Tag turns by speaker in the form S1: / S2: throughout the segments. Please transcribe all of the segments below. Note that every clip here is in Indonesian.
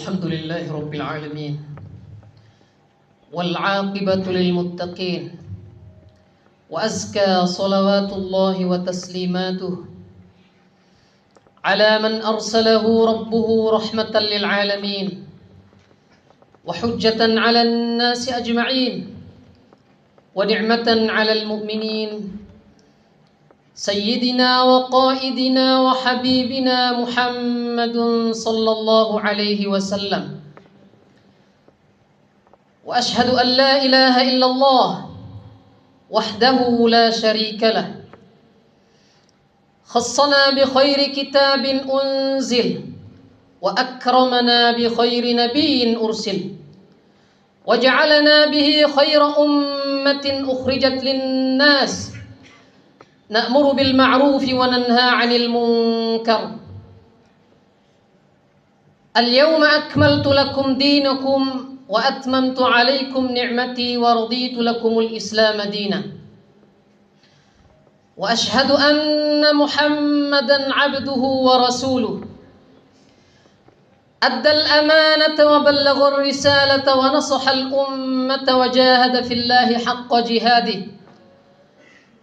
S1: الحمد لله رب العالمين والعاقبة للمتقين وأزكى صلوات الله وتسليماته على من أرسله ربه رحمة للعالمين وحجة على الناس أجمعين ونعمة على المؤمنين سيدنا وقائدنا وحبيبنا محمد صلى الله عليه وسلم وأشهد أن لا إله إلا الله وحده لا شريك له خصنا بخير كتاب أنزل وأكرمنا بخير نبي أرسل وجعلنا به خير أمة أخرجت للناس نأمر بالمعروف وننهى عن المنكر اليوم أكملت لكم دينكم وأتممت عليكم نعمتي ورضيت لكم الإسلام دينا وأشهد أن محمدا عبده ورسوله أدى الأمانة وبلغ الرسالة ونصح الأمة وجاهد في الله حق جهاده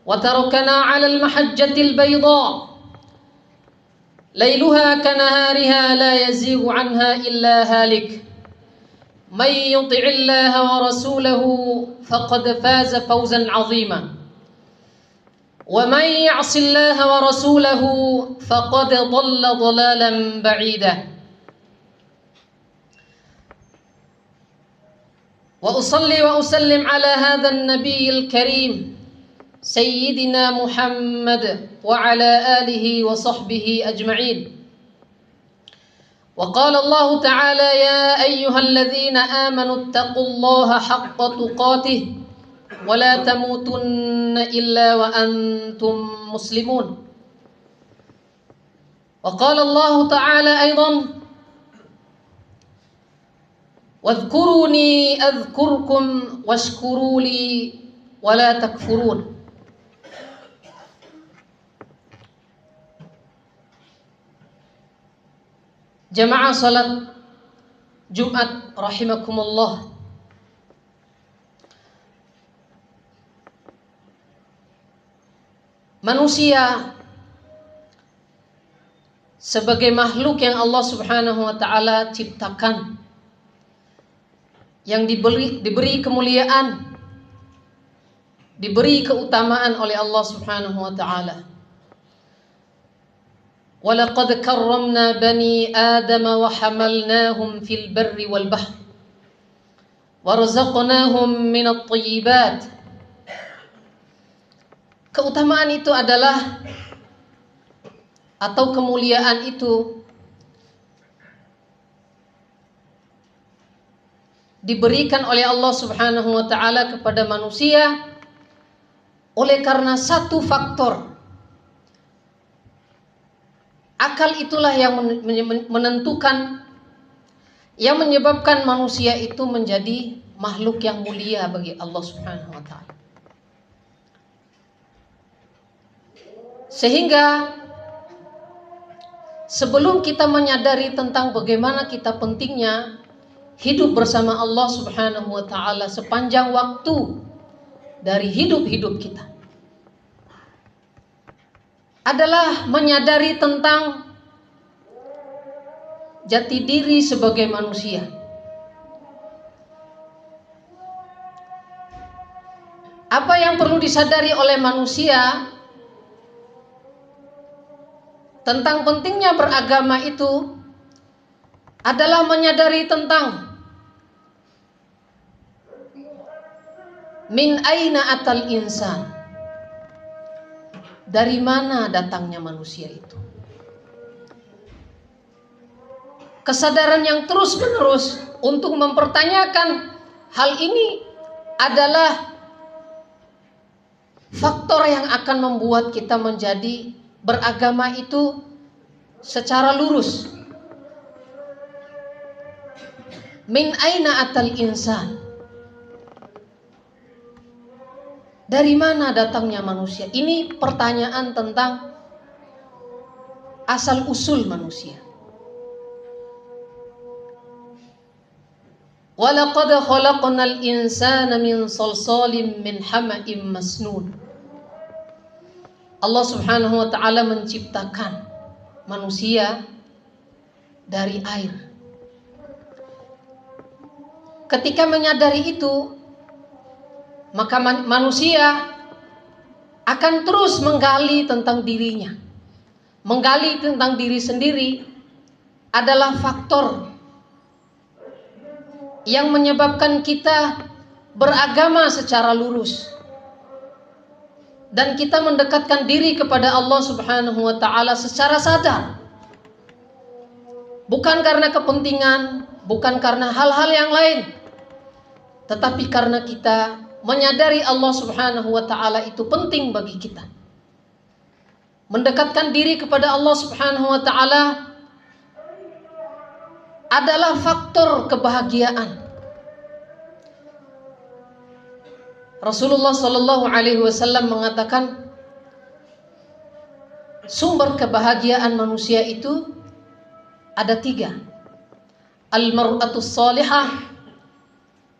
S1: وتركنا على المحجة البيضاء ليلها كنهارها لا يزيغ عنها إلا هالك من يطع الله ورسوله فقد فاز فوزا عظيما ومن يعص الله ورسوله فقد ضل ضلالا بعيدا وأصلي وأسلم على هذا النبي الكريم سيدنا محمد وعلى آله وصحبه أجمعين وقال الله تعالى يا أيها الذين آمنوا اتقوا الله حق تقاته ولا تموتن إلا وأنتم مسلمون وقال الله تعالى أيضا واذكروني أذكركم واشكروا لي ولا تكفرون. Jamaah salat Jumat rahimakumullah. Manusia sebagai makhluk yang Allah Subhanahu wa taala ciptakan, yang diberi kemuliaan, diberi keutamaan oleh Allah Subhanahu wa taala. وَلَقَدْ كَرَّمْنَا بَنِي آدَمَ وَحَمَلْنَاهُمْ فِي الْبَرِّ وَالْبَحْرِ وَرَزَقْنَاهُمْ مِنَ الطَّيِّبَاتِ. Keutamaan itu adalah, atau kemuliaan itu diberikan oleh Allah Subhanahu wa taala kepada manusia oleh karena satu faktor. Akal itulah yang menentukan, yang menyebabkan manusia itu menjadi makhluk yang mulia bagi Allah Subhanahu wa taala. Sehingga sebelum kita menyadari tentang bagaimana kita pentingnya hidup bersama Allah Subhanahu wa taala sepanjang waktu dari hidup kita, adalah menyadari tentang jati diri sebagai manusia. Apa yang perlu disadari oleh manusia tentang pentingnya beragama itu adalah menyadari tentang min aina atal insan, dari mana datangnya manusia itu. Kesadaran yang terus-menerus untuk mempertanyakan hal ini adalah faktor yang akan membuat kita menjadi beragama itu secara lurus. Min aina atal insan, dari mana datangnya manusia? Ini pertanyaan tentang asal usul manusia. Walaqad khalaqnal insana min salsalin min hama'im masnun. Allah Subhanahu wa taala menciptakan manusia dari air. Ketika menyadari itu, maka manusia akan terus menggali tentang dirinya. Menggali tentang diri sendiri adalah faktor yang menyebabkan kita beragama secara lurus dan kita mendekatkan diri kepada Allah Subhanahu wa taala secara sadar. Bukan karena kepentingan, bukan karena hal-hal yang lain, tetapi karena kita menyadari Allah Subhanahu wa taala itu penting bagi kita. Mendekatkan diri kepada Allah Subhanahu wa taala adalah faktor kebahagiaan. Rasulullah Shallallahu Alaihi Wasallam mengatakan sumber kebahagiaan manusia itu ada 3. Al-mar'atus salihah,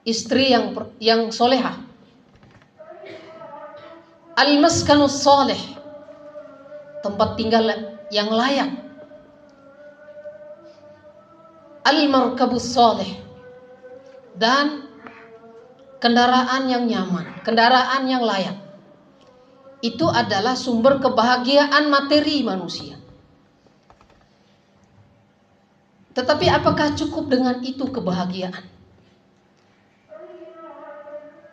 S1: istri yang solehah. Al-maskanus salih, tempat tinggal yang layak. Al-markabus salih, dan kendaraan yang nyaman, kendaraan yang layak. Itu adalah sumber kebahagiaan materi manusia. Tetapi apakah cukup dengan itu kebahagiaan?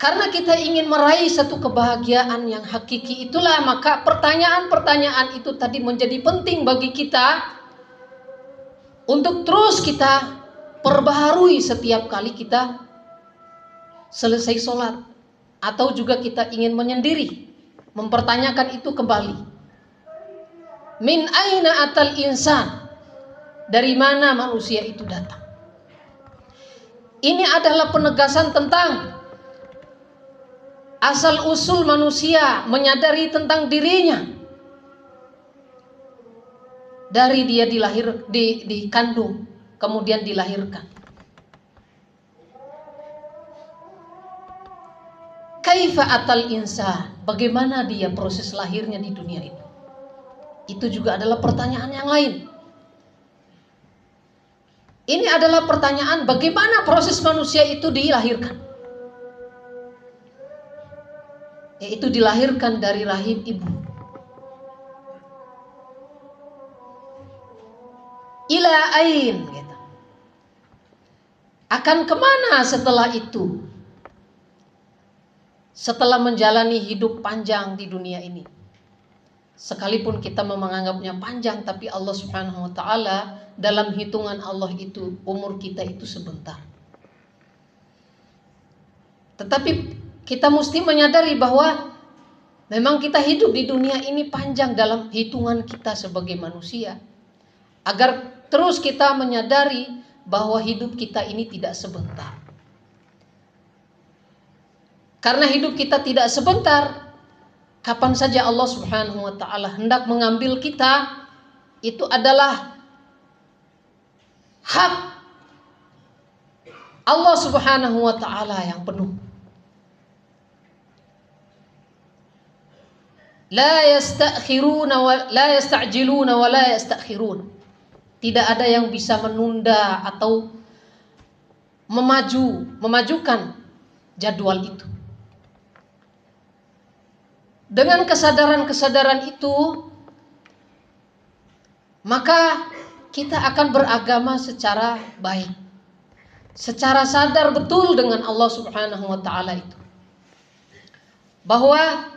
S1: Karena kita ingin meraih satu kebahagiaan yang hakiki, itulah maka pertanyaan-pertanyaan itu tadi menjadi penting bagi kita untuk terus kita perbaharui setiap kali kita selesai sholat, atau juga kita ingin menyendiri, mempertanyakan itu kembali. Min aina atal insan, dari mana manusia itu datang? Ini adalah penegasan tentang asal usul manusia menyadari tentang dirinya. Dari dia dikandung, kemudian dilahirkan. Kaifa atal insan, bagaimana dia proses lahirnya di dunia ini? Itu juga adalah pertanyaan yang lain. Ini adalah pertanyaan bagaimana proses manusia itu dilahirkan. Yaitu dilahirkan dari rahim ibu. Ila ain, gitu. Akan kemana setelah itu? Setelah menjalani hidup panjang di dunia ini, sekalipun kita menganggapnya panjang, tapi Allah Subhanahu wa taala dalam hitungan Allah itu umur kita itu sebentar. Tetapi kita mesti menyadari bahwa memang kita hidup di dunia ini panjang dalam hitungan kita sebagai manusia, agar terus kita menyadari bahwa hidup kita ini tidak sebentar. Karena hidup kita tidak sebentar, kapan saja Allah Subhanahu wa taala hendak mengambil kita, itu adalah hak Allah Subhanahu wa taala yang penuh. La yastakhiruna wa la yasta'jiluna wa la yastakhirun. Tidak ada yang bisa menunda atau memajukan jadwal itu. Dengan kesadaran-kesadaran itu, maka kita akan beragama secara baik, secara sadar betul dengan Allah Subhanahu wa taala itu. Bahwa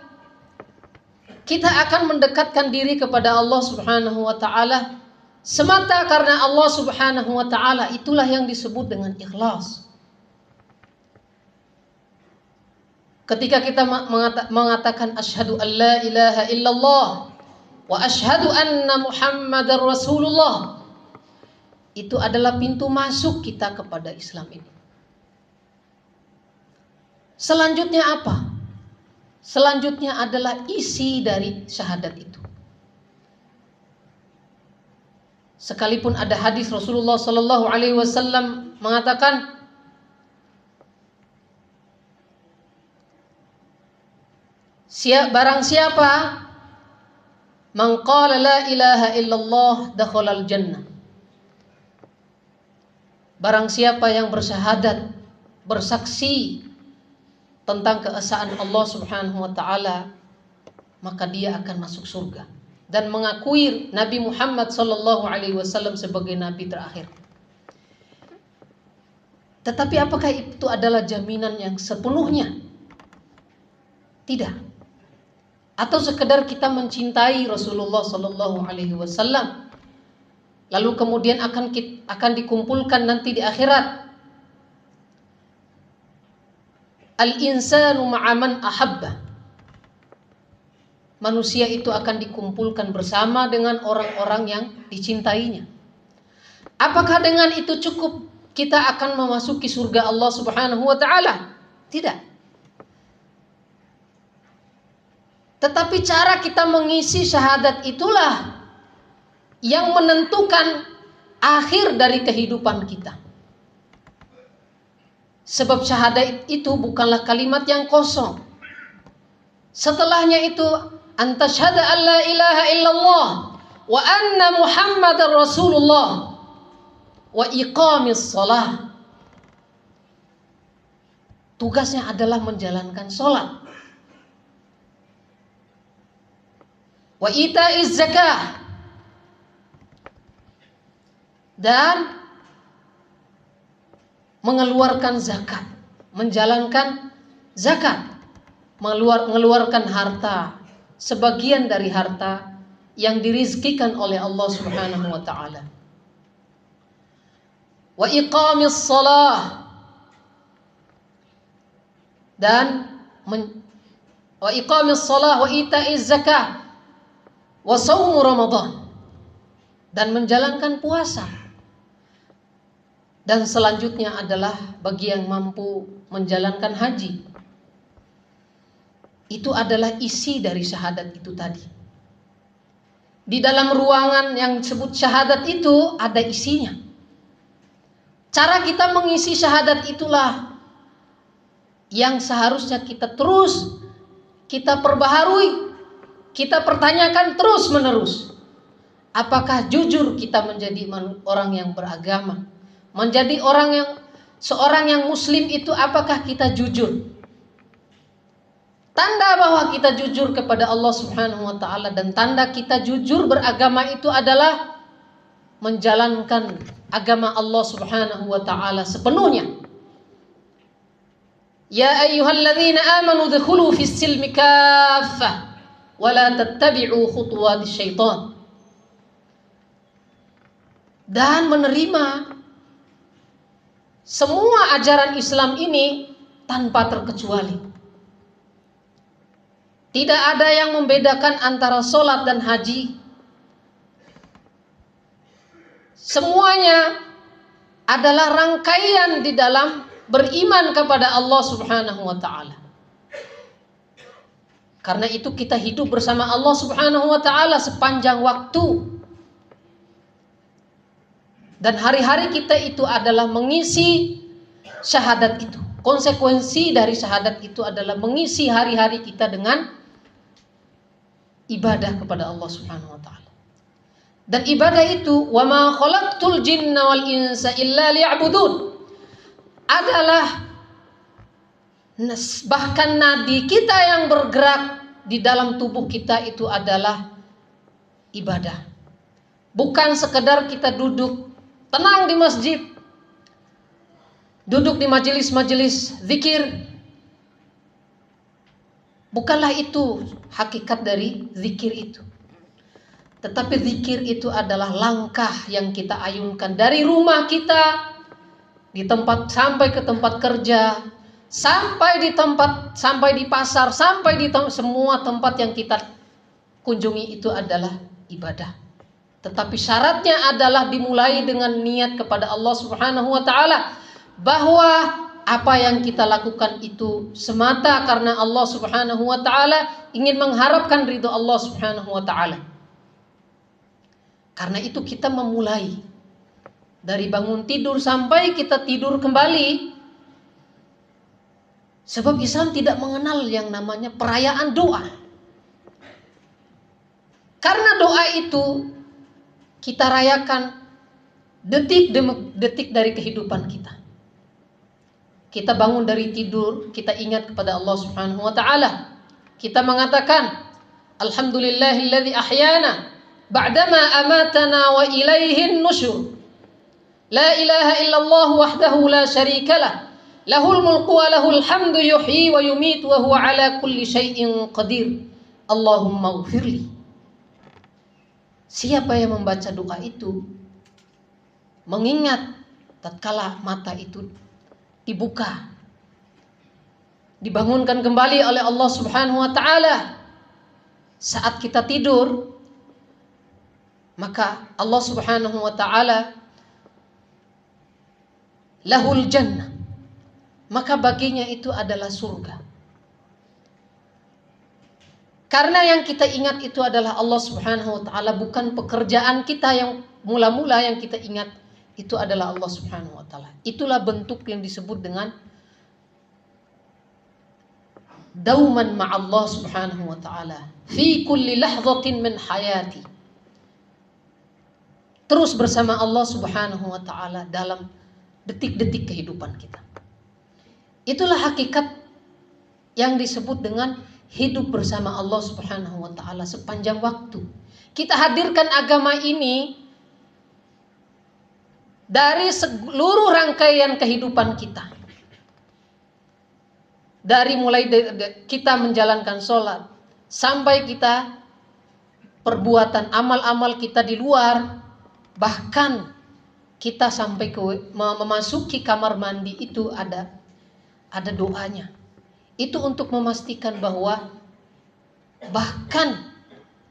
S1: kita akan mendekatkan diri kepada Allah Subhanahu wa taala semata karena Allah Subhanahu wa taala, itulah yang disebut dengan ikhlas. Ketika kita mengatakan asyhadu an la ilaha illallah wa asyhadu anna Muhammadar Rasulullah, itu adalah pintu masuk kita kepada Islam ini. Selanjutnya apa? Selanjutnya adalah isi dari syahadat itu. Sekalipun ada hadis Rasulullah Sallallahu Alaihi Wasallam mengatakan, Barang siapa man qala la ilaha illallah dakhalal jannah. Barang siapa yang bersyahadat, bersaksi tentang keesaan Allah Subhanahu wa taala, maka dia akan masuk surga dan mengakui Nabi Muhammad sallallahu alaihi wasallam sebagai nabi terakhir. Tetapi apakah itu adalah jaminan yang sepenuhnya? Tidak. Atau sekedar kita mencintai Rasulullah sallallahu alaihi wasallam lalu kemudian akan dikumpulkan nanti di akhirat. Al-insanu ma'a man ahabba. Manusia itu akan dikumpulkan bersama dengan orang-orang yang dicintainya. Apakah dengan itu cukup kita akan memasuki surga Allah Subhanahu wa taala? Tidak. Tetapi cara kita mengisi syahadat itulah yang menentukan akhir dari kehidupan kita. Sebab syahadat itu bukanlah kalimat yang kosong. Setelahnya itu antasyhada an la ilaha illallah wa anna Muhammadar Rasulullah wa iqamis shalah. Tugasnya adalah menjalankan sholat. Wa ita'iz zakah, dan mengeluarkan zakat, menjalankan zakat, mengeluarkan harta, sebagian dari harta yang dirizkikan oleh Allah Subhanahu wa taala. Wa iqamis shalah, dan wa iqamis shalah wa ita'iz zakah wa shaumu Ramadan, dan menjalankan puasa. Dan selanjutnya adalah bagi yang mampu menjalankan haji. Itu adalah isi dari syahadat itu tadi. Di dalam ruangan yang disebut syahadat itu ada isinya. Cara kita mengisi syahadat itulah yang seharusnya kita terus kita perbaharui, kita pertanyakan terus menerus. Apakah jujur kita menjadi orang yang beragama? Menjadi seorang yang muslim itu apakah kita jujur? Tanda bahwa kita jujur kepada Allah Subhanahu wa taala dan tanda kita jujur beragama itu adalah menjalankan agama Allah Subhanahu wa taala sepenuhnya. Ya ayyuhalladzina amanu dkhulu fis silmi kaffah wa la tattabi'u khutuwatis syaitan. Dan menerima semua ajaran Islam ini tanpa terkecuali. Tidak ada yang membedakan antara sholat dan haji. Semuanya adalah rangkaian di dalam beriman kepada Allah Subhanahu wa taala. Karena itu kita hidup bersama Allah Subhanahu wa taala sepanjang waktu. Dan hari-hari kita itu adalah mengisi syahadat itu. Konsekuensi dari syahadat itu adalah mengisi hari-hari kita dengan ibadah kepada Allah Subhanahu wa taala. Dan ibadah itu wa ma khalaqtul jinna wal insa illa liya'budun adalah bahkan nadi kita yang bergerak di dalam tubuh kita itu adalah ibadah. Bukan sekedar kita duduk tenang di masjid, duduk di majelis-majelis zikir. Bukanlah itu hakikat dari zikir itu. Tetapi zikir itu adalah langkah yang kita ayunkan dari rumah kita di tempat sampai ke tempat kerja, sampai di pasar, sampai di semua tempat yang kita kunjungi itu adalah ibadah. Tetapi syaratnya adalah dimulai dengan niat kepada Allah Subhanahu wa taala, bahwa apa yang kita lakukan itu semata karena Allah Subhanahu wa taala, ingin mengharapkan ridho Allah Subhanahu wa taala. Karena itu kita memulai dari bangun tidur sampai kita tidur kembali, Sebab Islam tidak mengenal yang namanya perayaan doa. Karena doa itu kita rayakan detik demi detik dari kehidupan kita. Kita bangun dari tidur, kita ingat kepada Allah Subhanahu wa taala. Kita mengatakan, alhamdulillahilladzi ahyana ba'dama amatana wa ilaihin nusyur. La ilaha illallah wahdahu la syarikalah. Lahul mulku wa lahul hamdu yuhyi wa yumitu wa huwa ala kulli syai'in qadir. Allahumma ighfirli. Siapa yang membaca doa itu mengingat tatkala mata itu dibuka, dibangunkan kembali oleh Allah Subhanahu wa taala saat kita tidur, maka Allah Subhanahu wa taala lahul jannah, maka baginya itu adalah surga. Karena yang kita ingat itu adalah Allah Subhanahu wa taala, bukan pekerjaan kita yang mula-mula yang kita ingat itu adalah Allah Subhanahu wa taala. Itulah bentuk yang disebut dengan dauman ma'allah Subhanahu wa taala fi kulli lahzatin min hayati. Terus bersama Allah Subhanahu wa taala dalam detik-detik kehidupan kita. Itulah hakikat yang disebut dengan hidup bersama Allah Subhanahu wa taala sepanjang waktu. Kita hadirkan agama ini dari seluruh rangkaian kehidupan kita. Dari mulai kita menjalankan sholat sampai kita perbuatan amal-amal kita di luar, bahkan kita sampai ke memasuki kamar mandi itu ada doanya. Itu untuk memastikan bahwa bahkan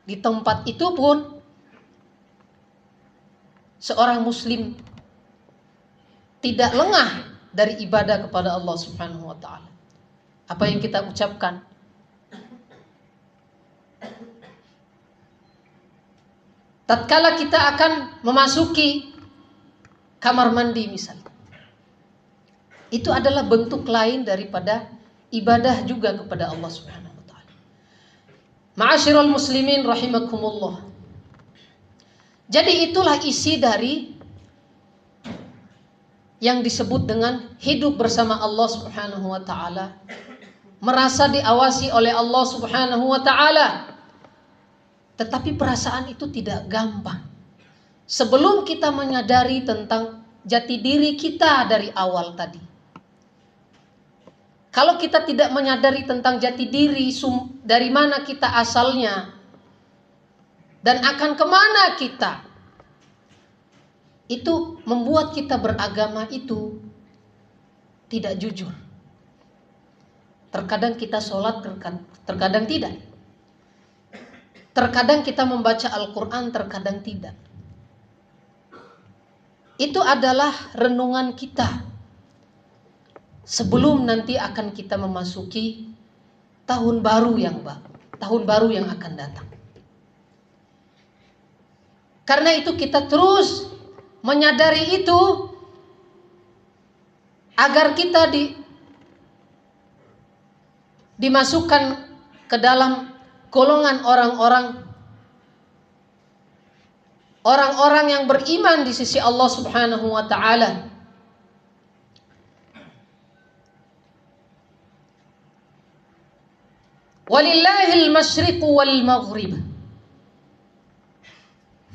S1: di tempat itu pun seorang muslim tidak lengah dari ibadah kepada Allah Subhanahu wa taala. Apa yang kita ucapkan, tatkala kita akan memasuki kamar mandi misalnya, itu adalah bentuk lain daripada ibadah juga kepada Allah Subhanahu wa taala. Ma'asyiral muslimin rahimakumullah. Jadi itulah isi dari yang disebut dengan hidup bersama Allah Subhanahu wa taala. Merasa diawasi oleh Allah Subhanahu wa taala. Tetapi perasaan itu tidak gampang. Sebelum kita menyadari tentang jati diri kita dari awal tadi. Kalau kita tidak menyadari tentang jati diri, dari mana kita asalnya, dan akan kemana kita, itu membuat kita beragama itu tidak jujur. Terkadang kita sholat, terkadang tidak. Terkadang kita membaca Al-Quran, terkadang tidak. Itu adalah renungan kita sebelum nanti akan kita memasuki tahun baru yang akan datang. Karena itu kita terus menyadari itu agar kita dimasukkan ke dalam golongan orang-orang yang beriman di sisi Allah Subhanahu wa taala. Walillahil masyriqu wal maghrib.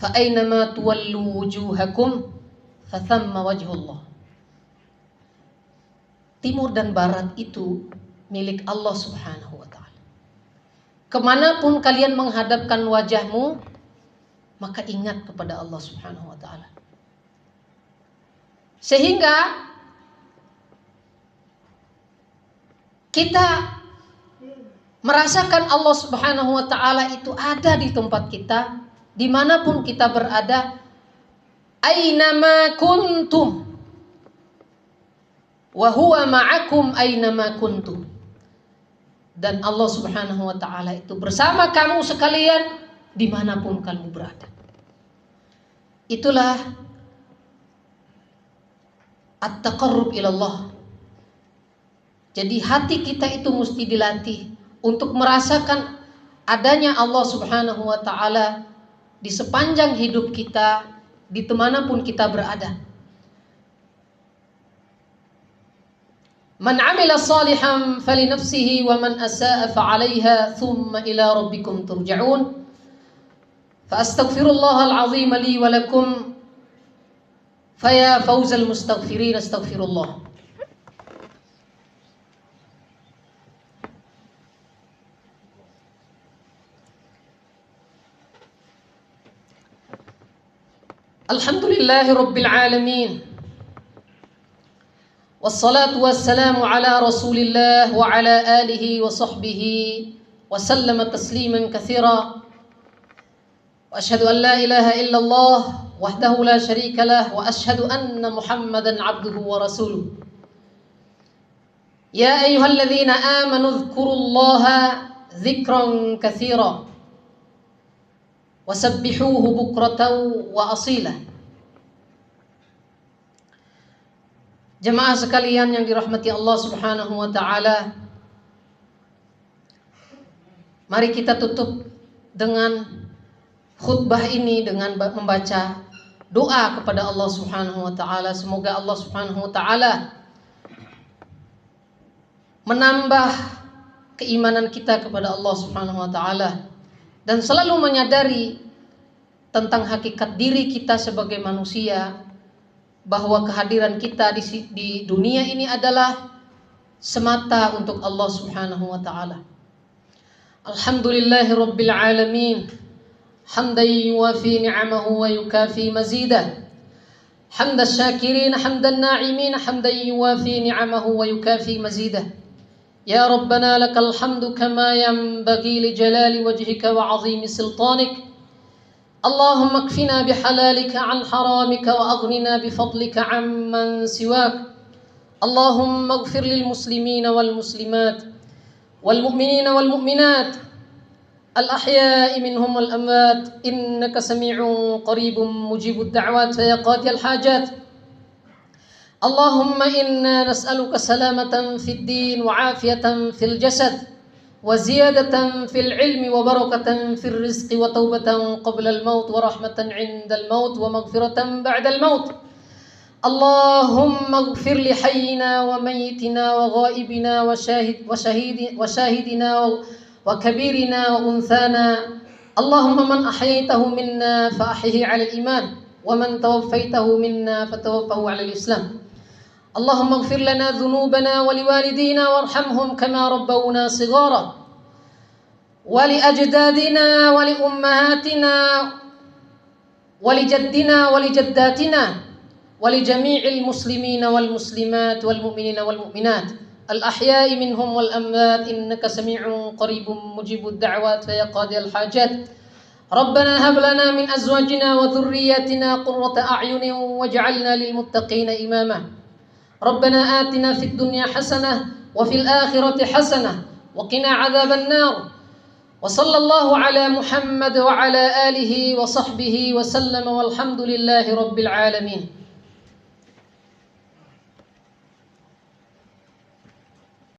S1: Fa aynama tuwallu wujuhakum fa thamma wajhullah. Timur dan barat itu milik Allah Subhanahu wa taala. Kemanapun kalian menghadapkan wajahmu, maka ingat kepada Allah Subhanahu wa taala. Sehingga kita merasakan Allah Subhanahu wa taala itu ada di tempat kita, dimanapun kita berada. Ainama kuntum wa huwa ma'akum ainama kuntum. Dan Allah Subhanahu wa taala itu bersama kamu sekalian dimanapun kamu berada. Itulah at-taqarrub ilallah, Jadi hati kita itu mesti dilatih untuk merasakan adanya Allah Subhanahu wa ta'ala di sepanjang hidup kita, di manapun kita berada. Man amila salihan falinafsihi wa man asa'a fa'alaiha thumma ila rabbikum turja'un. Fa astaghfirullahal azim li wa lakum fa ya fawzal mustaghfirin astaghfirullah. Alhamdulillahi rabbil alamin. Wassalatu wassalamu ala rasulillah wa ala alihi wa sahbihi wa sallama tasliman katsira. Wa ashhadu an la ilaha illallah wahdahu la syarika lah wa ashhadu anna Muhammadan abduhu wa rasuluh. Ya ayyuhalladzina amanu dzkurullaha dzikran katsira wasabbihuhu bukratan wa asila. Jemaah sekalian yang dirahmati Allah Subhanahu wa ta'ala, mari kita tutup dengan khutbah ini dengan membaca doa kepada Allah Subhanahu wa ta'ala. Semoga Allah Subhanahu wa ta'ala menambah keimanan kita kepada Allah Subhanahu wa ta'ala dan selalu menyadari tentang hakikat diri kita sebagai manusia, bahwa kehadiran kita di dunia ini adalah semata untuk Allah Subhanahu wa ta'ala. Alhamdulillahi rabbil alamin, hamdan yuwafi ni'amahu wa yukafi mazidah, hamdan syakirin, hamdan na'imin, hamdan yuwafi ni'amahu wa yukafi mazidah. Ya Rabbana lakal hamdu kama yanbaghi li jalali wajhika wa 'azimi sultanik. Allahumma kfina bihalalika 'an haramika wa aghnina bifadlika 'amman siwak. Allahumma ighfir lil muslimina wal muslimat wal mu'minina wal mu'minat al ahya'i minhum wal amwat innaka sami'un qaribun mujibud da'wat fa ya qadiyal hajat. Allahumma inna nas'aluka salamatan fid din wa 'afiyatan fil jasad wa ziyadatan fil ilmi wa barakatan fil rizqi wa taubatan qabla al maut wa rahmatan 'inda al maut wa maghfiratan ba'da al maut. Allahumma ighfir li hayyina wa mayyitina wa ghaibina wa shahidina wa kabirina wa unthana. Allahumma man ahyaytahu minna fa ahyihi 'ala al iman wa man tawaffaytahu minna fatawaffahu 'ala al islam. اللهم اغفر لنا ذنوبنا ولوالدينا وارحمهم كما ربونا صغارا ولأجدادنا ولأمهاتنا ولجدنا ولجداتنا ولجميع المسلمين والمسلمات والمؤمنين والمؤمنات الأحياء منهم والأموات إنك سميع قريب مجيب الدعوات فيا قاضي الحاجات. ربنا هب لنا من أزواجنا وذرياتنا قرة أعين واجعلنا للمتقين إماما. ربنا آتنا في الدنيا حسنة وفي الآخرة حسنة وقنا عذاب النار. وصلى الله على محمد وعلى آله وصحبه وسلم والحمد لله رب العالمين.